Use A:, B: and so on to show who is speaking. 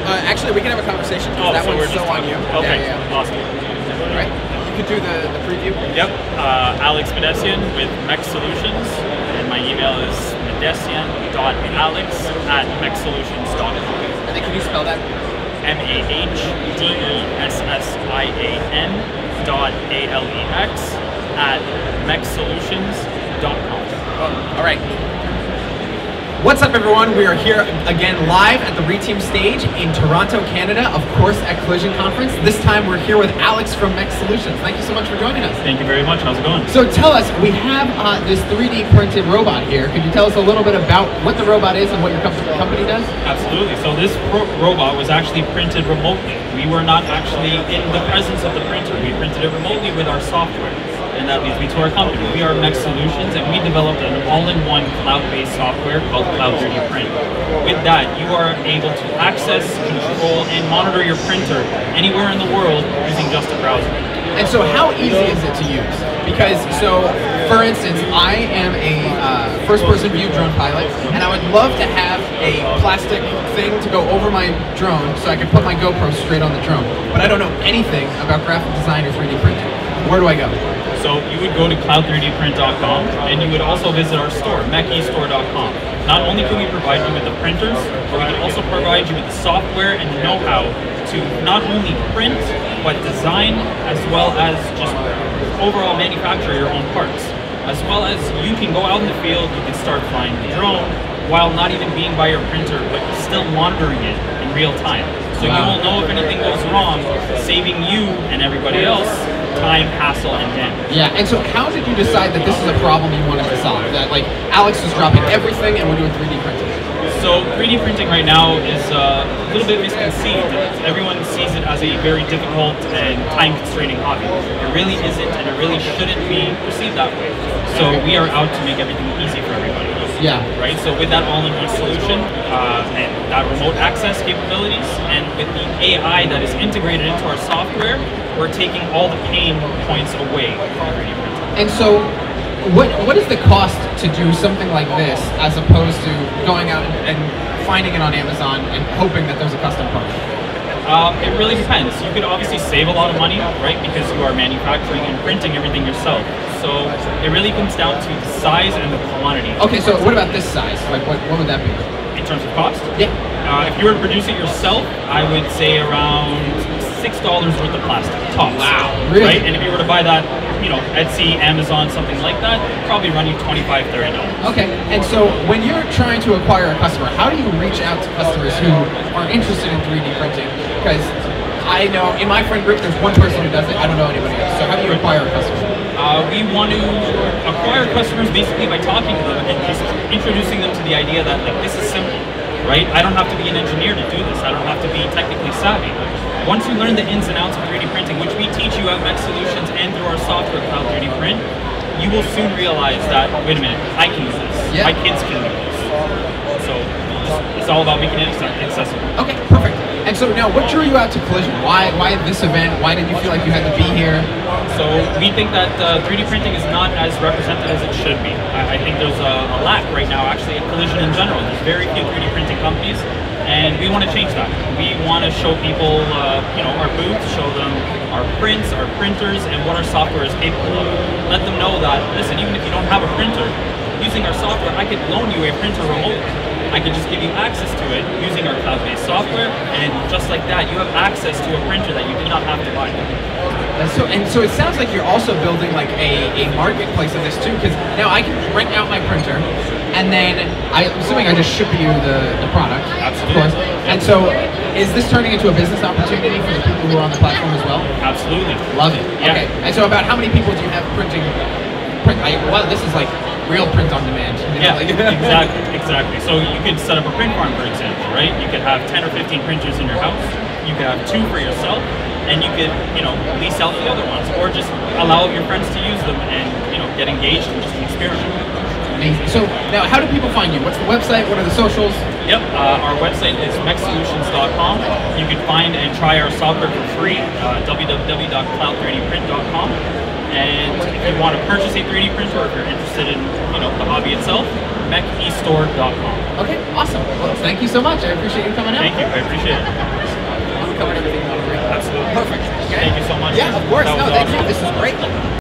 A: Actually, we can have a conversation because that one's so on you.
B: Okay, awesome.
A: All right. You could do the preview.
B: Yep. Alex Medesian with Mech Solutions, and my email is medesian.alex@mechsolutions.com.
A: And then can you spell that?
B: MAHDESSIAN.ALEX@mechsolutions.com.
A: All right. What's up, everyone? We are here again live at the REITIUM stage in Toronto, Canada, of course, at Collision Conference. This time we're here with Alex from Mech Solutions. Thank you so much for joining us.
B: Thank you very much. How's it going?
A: So tell us, we have this 3D printed robot here. Could you tell us a little bit about what the robot is and what your company does?
B: Absolutely. So this robot was actually printed remotely. We were not actually in the presence of the printer. We printed it remotely with our software. And that leads me to our company. We are Mech Solutions, and we developed an all-in-one cloud-based software called Cloud 3D Print. With that, you are able to access, control, and monitor your printer anywhere in the world using just a browser.
A: And so how easy is it to use? Because, for instance, I am a first-person view drone pilot, and I would love to have a plastic thing to go over my drone so I can put my GoPro straight on the drone. But I don't know anything about graphic design or 3D printing. Where do I go?
B: So you would go to cloud3dprint.com, and you would also visit our store, mechestore.com. Not only can we provide you with the printers, but we can also provide you with the software and the know-how to not only print, but design, as well as just overall manufacture your own parts. As well as you can go out in the field, you can start flying the drone, while not even being by your printer, but still monitoring it in real time. So you will know if anything goes wrong, saving you and everybody else time, hassle, and damage.
A: Yeah, and so how did you decide that this is a problem you wanted to solve? That like Alex was dropping everything and we're doing 3D printing?
B: So 3D printing right now is a little bit misconceived. Everyone sees it as a very difficult and time-constraining hobby. It really isn't, and it really shouldn't be perceived that way. So we are out to make everything easy for everybody.
A: Yeah.
B: Right? So with that all-in-one solution and that remote access capabilities, and with the AI that is integrated into our software, we're taking all the pain points away from 3D printing.
A: And so, what is the cost to do something like this, as opposed to going out and finding it on Amazon and hoping that there's a custom part?
B: It really depends. You could obviously save a lot of money, right, because you are manufacturing and printing everything yourself. So it really comes down to the size and the quantity.
A: Okay, so what about this size? Like, what would that be?
B: In terms of cost?
A: Yeah.
B: If you were to produce it yourself, I would say around $6 worth of plastic, tops.
A: Wow, really?
B: Right? And if you were to buy that, Etsy, Amazon, something like that, probably run you $25, $30.
A: Okay, and so when you're trying to acquire a customer, how do you reach out to customers who are interested in 3D printing? Because I know in my friend group, there's one person who does it, I don't know anybody else. So how do you acquire a customer?
B: We want to acquire customers basically by talking to them and just introducing them to the idea that this is simple, right? I don't have to be an engineer to do this. I don't have to be technically savvy. Once you learn the ins and outs of 3D printing, which we teach you at Mech Solutions and through our software, Cloud 3D Print, you will soon realize that, wait a minute, I can use this.
A: Yeah.
B: My kids can do this. So it's all about making it accessible.
A: Okay, perfect. And so now, what drew you out to Collision? Why this event? Why did you feel like you had to be here?
B: So we think that 3D printing is not as represented as it should be. I think there's a lack right now, actually, at Collision in general. There's very few 3D printing companies, and we want to change that. We want to show people, our booth, show them our prints, our printers, and what our software is capable of. Let them know that, listen, even if you don't have a printer, using our software, I could loan you a printer remotely. I could just give you access to it using our cloud-based software, and just like that, you have access to a printer that you do not have to buy.
A: And so it sounds like you're also building like a marketplace of this too, because now I can rent out my printer, and then I'm assuming I just ship you the product.
B: Absolutely.
A: Of course. And so, is this turning into a business opportunity for the people who are on the platform as well?
B: Absolutely.
A: Love it.
B: Yeah.
A: Okay. And so, about how many people do you have printing? Wow, this is like real print on demand.
B: Yeah, exactly. So you could set up a print farm, for example, right? You could have 10 or 15 printers in your house. You could have 2 for yourself, and you could, lease out the other ones, or just allow your friends to use them and, get engaged and just experiment.
A: Amazing. So now, how do people find you? What's the website? What are the socials?
B: Yep, our website is mechsolutions.com. You can find and try our software for free, www.cloud3dprint.com. And if you want to purchase a 3D printer, or if you're interested in, the hobby itself, mechestore.com.
A: Okay, awesome. Well, thank you so much. I appreciate you coming out.
B: Thank you. I appreciate it.
A: We covered everything.
B: Absolutely.
A: Perfect. Okay.
B: Thank you so much.
A: Yeah, of course.
B: That
A: No,
B: was
A: thank
B: awesome.
A: you. This is great.